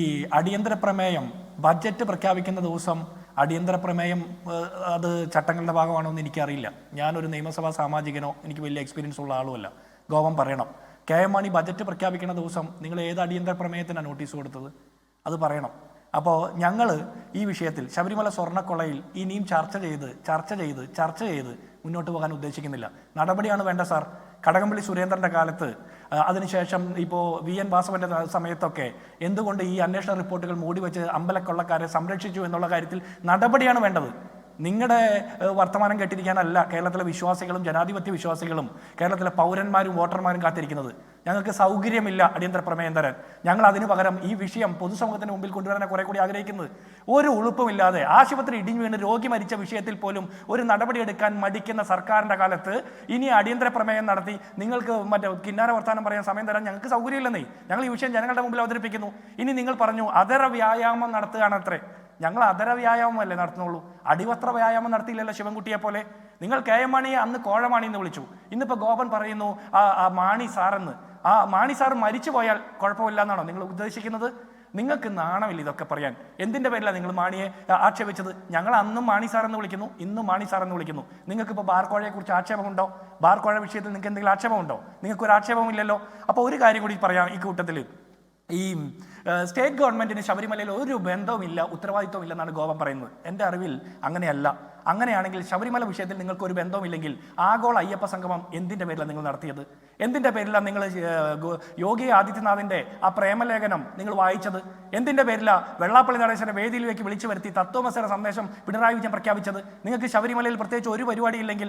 ഈ അടിയന്തര പ്രമേയം ബഡ്ജറ്റ് പ്രഖ്യാപിക്കുന്ന ദിവസം അടിയന്തര പ്രമേയം അത് ചട്ടങ്ങളുടെ ഭാഗമാണോ എന്ന് എനിക്കറിയില്ല. ഞാനൊരു നിയമസഭാ സാമാജികനോ എനിക്ക് വലിയ എക്സ്പീരിയൻസ് ഉള്ള ആളുമല്ല. ഗോവൻ പറയണം. കെ.എം. മാണി ബഡ്ജറ്റ് പ്രഖ്യാപിക്കുന്ന ദിവസം നിങ്ങൾ ഏത് അടിയന്തര പ്രമേയത്തിനാണ് നോട്ടീസ് കൊടുത്തത്? അത് പറയണം. അപ്പോൾ ഞങ്ങൾ ഈ വിഷയത്തിൽ ശബരിമല സ്വർണ്ണക്കൊള്ളയിൽ ഇനിയും ചർച്ച ചെയ്ത് മുന്നോട്ട് പോകാൻ ഉദ്ദേശിക്കുന്നില്ല. നടപടിയാണ് വേണ്ട സാർ. കടകംപള്ളി സുരേന്ദ്രൻ്റെ കാലത്ത്, അതിനുശേഷം ഇപ്പോൾ വി.എൻ. വാസവൻ്റെ സമയത്തൊക്കെ എന്തുകൊണ്ട് ഈ അന്വേഷണ റിപ്പോർട്ടുകൾ മൂടിവെച്ച് അമ്പലക്കൊള്ളക്കാരെ സംരക്ഷിച്ചു എന്നുള്ള കാര്യത്തിൽ നടപടിയാണ് വേണ്ടത്. നിങ്ങളുടെ വർത്തമാനം കേട്ടിരിക്കാനല്ല കേരളത്തിലെ വിശ്വാസികളും ജനാധിപത്യ വിശ്വാസികളും കേരളത്തിലെ പൗരന്മാരും വോട്ടർമാരും കാത്തിരിക്കുന്നത്. ഞങ്ങൾക്ക് സൗകര്യമില്ല അടിയന്തര പ്രമേയം തരാൻ. ഞങ്ങൾ അതിനു പകരം ഈ വിഷയം പൊതുസമൂഹത്തിന് മുമ്പിൽ കൊണ്ടുവരാൻ കുറെ കൂടി ആഗ്രഹിക്കുന്നത്. ഒരു ഉളുപ്പുമില്ലാതെ ആശുപത്രി ഇടിഞ്ഞു വീണ് രോഗി മരിച്ച വിഷയത്തിൽ പോലും ഒരു നടപടിയെടുക്കാൻ മടിക്കുന്ന സർക്കാരിൻ്റെ കാലത്ത് ഇനി അടിയന്തര പ്രമേയം നടത്തി നിങ്ങൾക്ക് കിന്നാര വർത്താനം പറയാൻ സമയം തരാൻ ഞങ്ങൾക്ക് സൗകര്യമില്ലെന്നേ. ഞങ്ങൾ ഈ വിഷയം ജനങ്ങളുടെ മുമ്പിൽ അവതരിപ്പിക്കുന്നു. ഇനി നിങ്ങൾ പറഞ്ഞു അതര വ്യായാമം നടത്തുകയാണത്രേ. ഞങ്ങൾ അതര വ്യായാമമല്ലേ നടത്തുന്നുള്ളൂ, അടിവസ്ത്ര വ്യായാമം നടത്തിയില്ലല്ലോ ശിവൻകുട്ടിയെ പോലെ. നിങ്ങൾ കെ.എം. മാണിയെ അന്ന് കോഴമാണി എന്ന് വിളിച്ചു. ഇന്നിപ്പോൾ ഗോപൻ പറയുന്നു മാണി സാറെന്ന്. മാണി സാർ മരിച്ചു പോയാൽ കുഴപ്പമില്ല എന്നാണോ നിങ്ങൾ ഉദ്ദേശിക്കുന്നത്? നിങ്ങൾക്ക് നാണമില്ല ഇതൊക്കെ പറയാൻ. എന്തിൻ്റെ പേരിലാണ് നിങ്ങൾ മാണിയെ ആക്ഷേപിച്ചത്? ഞങ്ങൾ അന്നും മാണി സാറെന്ന് വിളിക്കുന്നു, ഇന്നും മാണി സാറെന്ന് വിളിക്കുന്നു. നിങ്ങൾക്കിപ്പോൾ ബാർക്കോഴയെക്കുറിച്ച് ആക്ഷേപമുണ്ടോ? ബാർക്കോഴ വിഷയത്തിൽ നിങ്ങൾക്ക് എന്തെങ്കിലും ആക്ഷേപമുണ്ടോ? നിങ്ങൾക്കൊരു ആക്ഷേപമില്ലല്ലോ. അപ്പോൾ ഒരു കാര്യം കൂടി പറയാം ഈ കൂട്ടത്തിൽ. ഈ സ്റ്റേറ്റ് ഗവൺമെൻറ്റിന് ശബരിമലയിൽ ഒരു ബന്ധവുമില്ല, ഉത്തരവാദിത്വം ഇല്ലെന്നാണ് ഗോവൻ പറയുന്നത്. എൻ്റെ അറിവിൽ അങ്ങനെയല്ല. അങ്ങനെയാണെങ്കിൽ ശബരിമല വിഷയത്തിൽ നിങ്ങൾക്ക് ഒരു ബന്ധവുമില്ലെങ്കിൽ ആഗോള അയ്യപ്പ സംഗമം എന്തിൻ്റെ പേരിലാണ് നിങ്ങൾ നടത്തിയത്? എന്തിൻ്റെ പേരിലാണ് നിങ്ങൾ യോഗി ആദിത്യനാഥിൻ്റെ ആ പ്രേമലേഖനം നിങ്ങൾ വായിച്ചത്? എന്തിൻ്റെ പേരിലാണ് വെള്ളാപ്പള്ളി നടേശനെ വേദിയിലേക്ക് വിളിച്ചു വരുത്തി തത്വമസര സന്ദേശം പിണറായി വിജയൻ പ്രഖ്യാപിച്ചത്? നിങ്ങൾക്ക് ശബരിമലയിൽ പ്രത്യേകിച്ച് ഒരു പരിപാടിയില്ലെങ്കിൽ